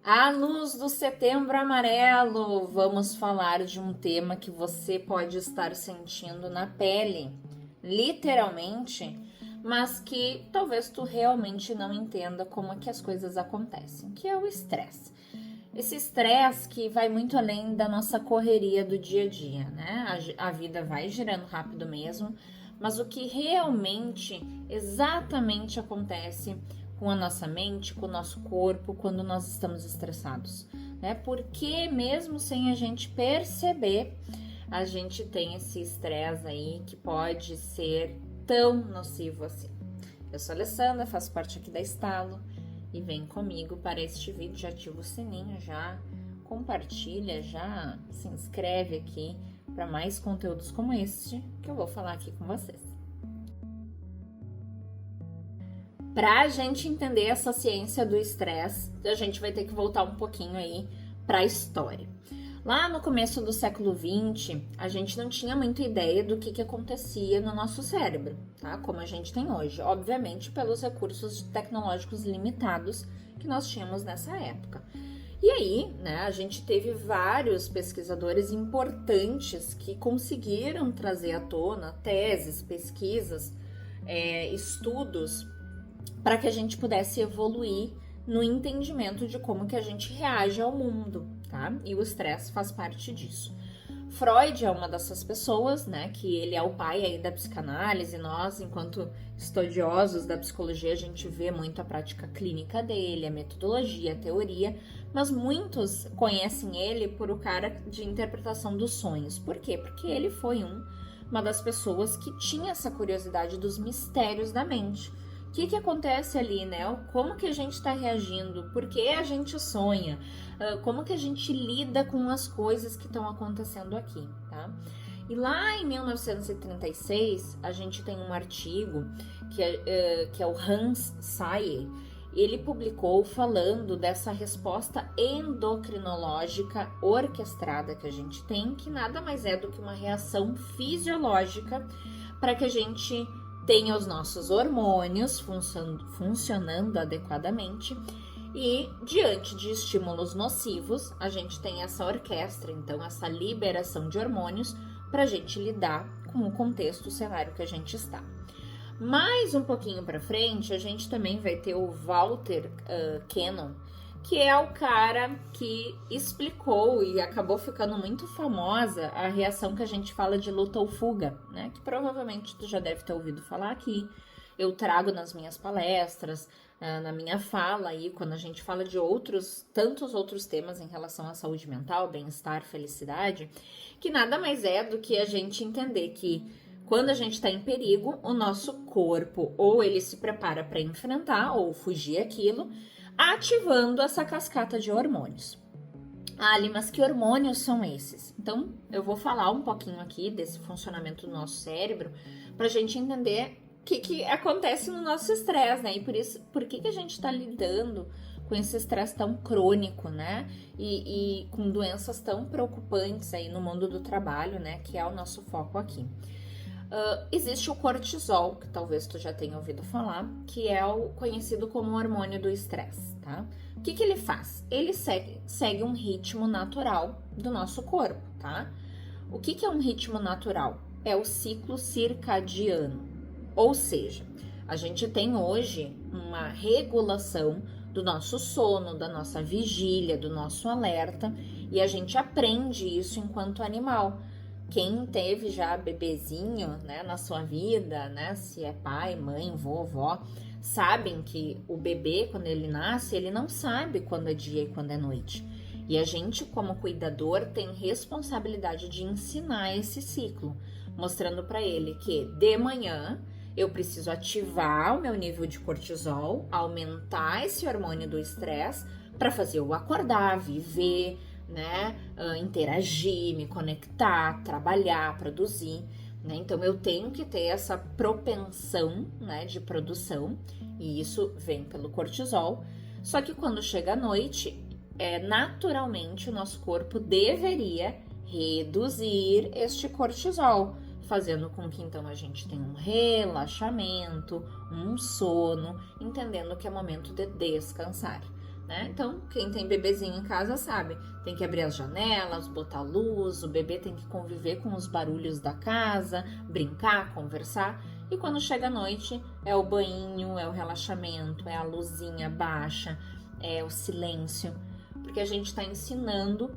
À luz do Setembro Amarelo, vamos falar de um tema que você pode estar sentindo na pele, literalmente, mas que talvez tu realmente não entenda como é que as coisas acontecem, que é o estresse. Esse estresse que vai muito além da nossa correria do dia a dia, né? A vida vai girando rápido mesmo, mas o que realmente, exatamente acontece com a nossa mente, com o nosso corpo, quando nós estamos estressados, né? Porque mesmo sem a gente perceber, a gente tem esse estresse aí que pode ser tão nocivo assim. Eu sou a Alessandra, faço parte aqui da Estalo e vem comigo para este vídeo, já ativa o sininho, já compartilha, já se inscreve aqui para mais conteúdos como este que eu vou falar aqui com vocês. Para a gente entender essa ciência do estresse, a gente vai ter que voltar um pouquinho aí para a história. Lá no começo do século XX, a gente não tinha muita ideia do que acontecia no nosso cérebro, tá? Como a gente tem hoje, obviamente pelos recursos tecnológicos limitados que nós tínhamos nessa época. E aí, né, a gente teve vários pesquisadores importantes que conseguiram trazer à tona teses, pesquisas, estudos, para que a gente pudesse evoluir no entendimento de como que a gente reage ao mundo, tá? E o estresse faz parte disso. Freud é uma dessas pessoas, né, que ele é o pai aí da psicanálise. Nós, enquanto estudiosos da psicologia, a gente vê muito a prática clínica dele, a metodologia, a teoria, mas muitos conhecem ele por o cara de interpretação dos sonhos. Por quê? Porque ele foi uma das pessoas que tinha essa curiosidade dos mistérios da mente. O que acontece ali, né? Como que a gente está reagindo? Por que a gente sonha? Como que a gente lida com as coisas que estão acontecendo aqui, tá? E lá em 1936, a gente tem um artigo que é o Hans Sayre. Ele publicou falando dessa resposta endocrinológica orquestrada que a gente tem, que nada mais é do que uma reação fisiológica para que a gente tenha os nossos hormônios funcionando adequadamente e, diante de estímulos nocivos, a gente tem essa orquestra, então essa liberação de hormônios para a gente lidar com o contexto, o cenário que a gente está. Mais um pouquinho para frente, a gente também vai ter o Walter Cannon, que é o cara que explicou e acabou ficando muito famosa a reação que a gente fala de luta ou fuga, né? Que provavelmente tu já deve ter ouvido falar aqui. Eu trago nas minhas palestras, na minha fala aí, quando a gente fala de tantos outros temas em relação à saúde mental, bem-estar, felicidade, que nada mais é do que a gente entender que quando a gente está em perigo, o nosso corpo ou ele se prepara para enfrentar ou fugir aquilo, ativando essa cascata de hormônios. Ali, mas que hormônios são esses? Então, eu vou falar um pouquinho aqui desse funcionamento do nosso cérebro para a gente entender o que acontece no nosso estresse, né? E por que a gente está lidando com esse estresse tão crônico, né? E com doenças tão preocupantes aí no mundo do trabalho, né? Que é o nosso foco aqui. Existe o cortisol, que talvez tu já tenha ouvido falar, que é o conhecido como hormônio do estresse, tá? O que ele faz? Ele segue um ritmo natural do nosso corpo, tá? O que é um ritmo natural? É o ciclo circadiano, ou seja, a gente tem hoje uma regulação do nosso sono, da nossa vigília, do nosso alerta, e a gente aprende isso enquanto animal. Quem teve já bebezinho, né, na sua vida, né, se é pai, mãe, vovó, sabem que o bebê, quando ele nasce, ele não sabe quando é dia e quando é noite. E a gente, como cuidador, tem responsabilidade de ensinar esse ciclo, mostrando para ele que de manhã eu preciso ativar o meu nível de cortisol, aumentar esse hormônio do estresse para fazer eu acordar, viver, né, interagir, me conectar, trabalhar, produzir, né? Então eu tenho que ter essa propensão, né, de produção, e isso vem pelo cortisol. Só que quando chega a noite, naturalmente o nosso corpo deveria reduzir este cortisol, fazendo com que então a gente tenha um relaxamento, um sono, entendendo que é momento de descansar. né? Então, quem tem bebezinho em casa sabe, tem que abrir as janelas, botar luz, o bebê tem que conviver com os barulhos da casa, brincar, conversar. E quando chega a noite, é o banhinho, é o relaxamento, é a luzinha baixa, é o silêncio, porque a gente está ensinando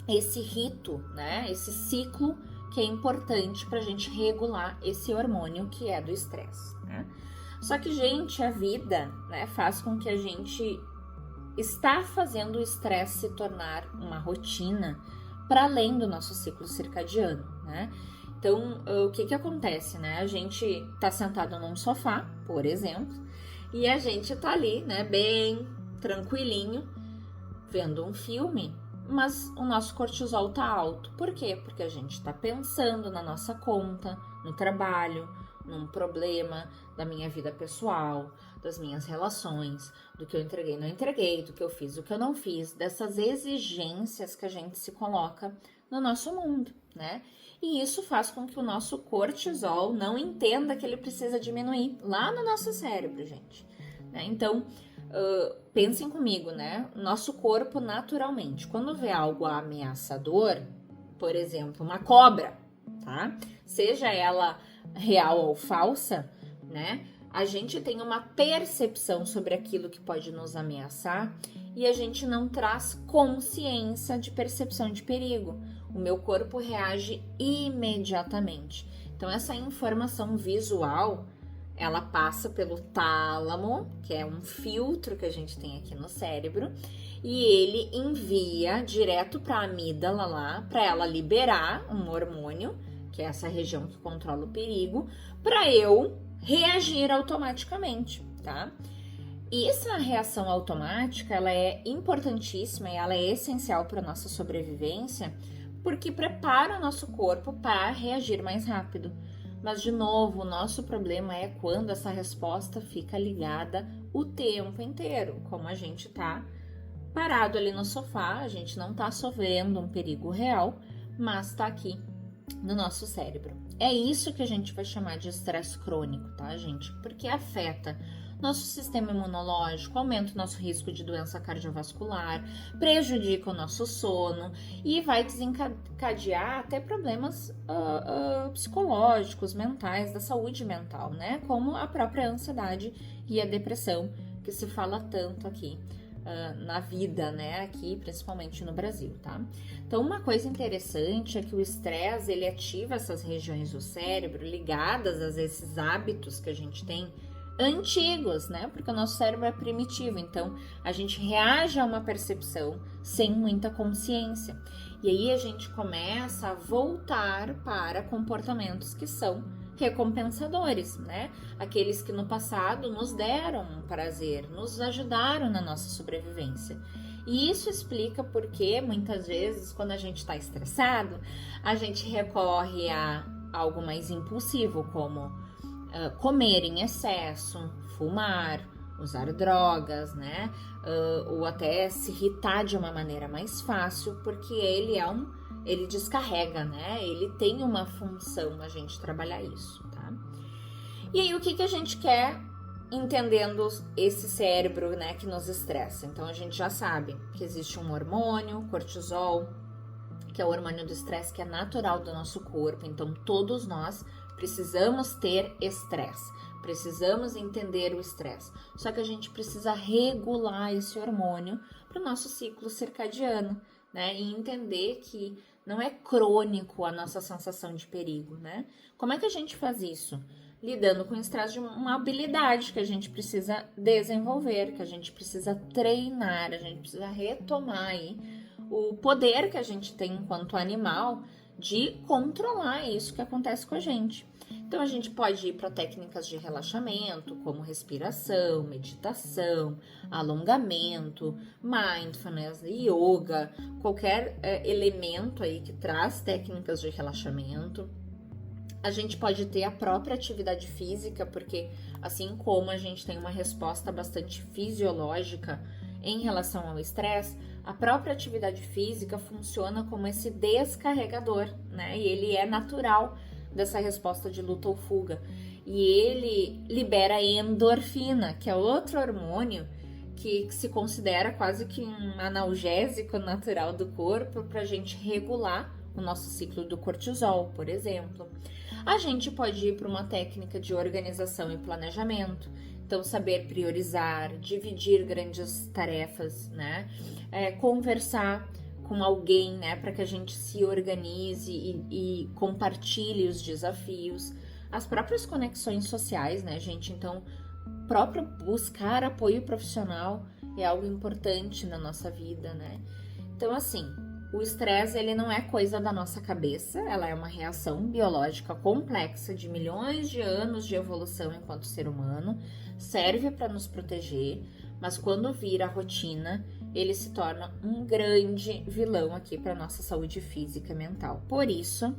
esse rito, né? Esse ciclo que é importante para a gente regular esse hormônio que é do estresse, né? Só que, gente, a vida, né, faz com que a gente está fazendo o estresse se tornar uma rotina para além do nosso ciclo circadiano, né? Então, o que acontece, né? A gente tá sentado num sofá, por exemplo, e a gente tá ali, né, bem tranquilinho, vendo um filme, mas o nosso cortisol tá alto. Por quê? Porque a gente tá pensando na nossa conta, no trabalho, num problema da minha vida pessoal, das minhas relações, do que eu entreguei, não entreguei, do que eu fiz, do que eu não fiz, dessas exigências que a gente se coloca no nosso mundo, né? E isso faz com que o nosso cortisol não entenda que ele precisa diminuir lá no nosso cérebro, gente, né? Então, pensem comigo, né? Nosso corpo, naturalmente, quando vê algo ameaçador, por exemplo, uma cobra, tá? Seja ela real ou falsa, né? A gente tem uma percepção sobre aquilo que pode nos ameaçar e a gente não traz consciência de percepção de perigo. O meu corpo reage imediatamente. Então, essa informação visual, ela passa pelo tálamo, que é um filtro que a gente tem aqui no cérebro, e ele envia direto para a amígdala lá, para ela liberar um hormônio, que é essa região que controla o perigo, para eu reagir automaticamente, tá? E essa reação automática, ela é importantíssima e ela é essencial para nossa sobrevivência, porque prepara o nosso corpo para reagir mais rápido. Mas, de novo, o nosso problema é quando essa resposta fica ligada o tempo inteiro, como a gente tá parado ali no sofá, a gente não tá sofrendo um perigo real, mas tá aqui no nosso cérebro. É isso que a gente vai chamar de estresse crônico, tá, gente? Porque afeta nosso sistema imunológico, aumenta o nosso risco de doença cardiovascular, prejudica o nosso sono e vai desencadear até problemas psicológicos, mentais, da saúde mental, né? Como a própria ansiedade e a depressão, que se fala tanto aqui na vida, né, aqui principalmente no Brasil, tá? Então, uma coisa interessante é que o estresse, ele ativa essas regiões do cérebro ligadas a esses hábitos que a gente tem antigos, né? Porque o nosso cérebro é primitivo, então a gente reage a uma percepção sem muita consciência. E aí a gente começa a voltar para comportamentos que são recompensadores, né? Aqueles que no passado nos deram um prazer, nos ajudaram na nossa sobrevivência. E isso explica porque muitas vezes, quando a gente está estressado, a gente recorre a algo mais impulsivo, como comer em excesso, fumar, usar drogas, né? Ou até se irritar de uma maneira mais fácil, porque ele descarrega, né? Ele tem uma função a gente trabalhar isso, tá? E aí, o que a gente quer entendendo esse cérebro, né, que nos estressa? Então, a gente já sabe que existe um hormônio, cortisol, que é o hormônio do estresse, que é natural do nosso corpo. Então, todos nós precisamos ter estresse, precisamos entender o estresse. Só que a gente precisa regular esse hormônio para o nosso ciclo circadiano, né? E entender que não é crônico a nossa sensação de perigo, né? Como é que a gente faz isso? Lidando com o estresse de uma habilidade que a gente precisa desenvolver, que a gente precisa treinar, a gente precisa retomar aí o poder que a gente tem enquanto animal de controlar isso que acontece com a gente. Então, a gente pode ir para técnicas de relaxamento, como respiração, meditação, alongamento, mindfulness, yoga, qualquer elemento aí que traz técnicas de relaxamento. A gente pode ter a própria atividade física, porque assim como a gente tem uma resposta bastante fisiológica em relação ao estresse, a própria atividade física funciona como esse descarregador, né? E ele é natural dessa resposta de luta ou fuga. E ele libera endorfina, que é outro hormônio que se considera quase que um analgésico natural do corpo para a gente regular o nosso ciclo do cortisol, por exemplo. A gente pode ir para uma técnica de organização e planejamento, então saber priorizar, dividir grandes tarefas, né? Conversar com alguém, né, para que a gente se organize e compartilhe os desafios, as próprias conexões sociais, né, gente? Então, próprio buscar apoio profissional é algo importante na nossa vida, né? Então, assim, o estresse, ele não é coisa da nossa cabeça, ela é uma reação biológica complexa de milhões de anos de evolução enquanto ser humano, serve para nos proteger, mas quando vira rotina, ele se torna um grande vilão aqui para nossa saúde física e mental. Por isso,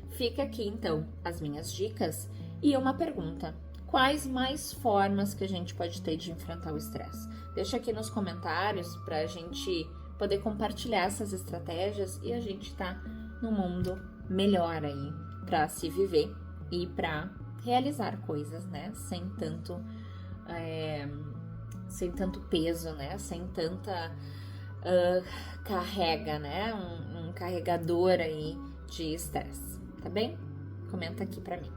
fica aqui então as minhas dicas e uma pergunta: quais mais formas que a gente pode ter de enfrentar o estresse? Deixa aqui nos comentários para a gente poder compartilhar essas estratégias e a gente tá num mundo melhor aí para se viver e para realizar coisas, né? Sem tanto peso, né? Sem tanta carrega, né? Um carregador aí de estresse, tá bem? Comenta aqui pra mim.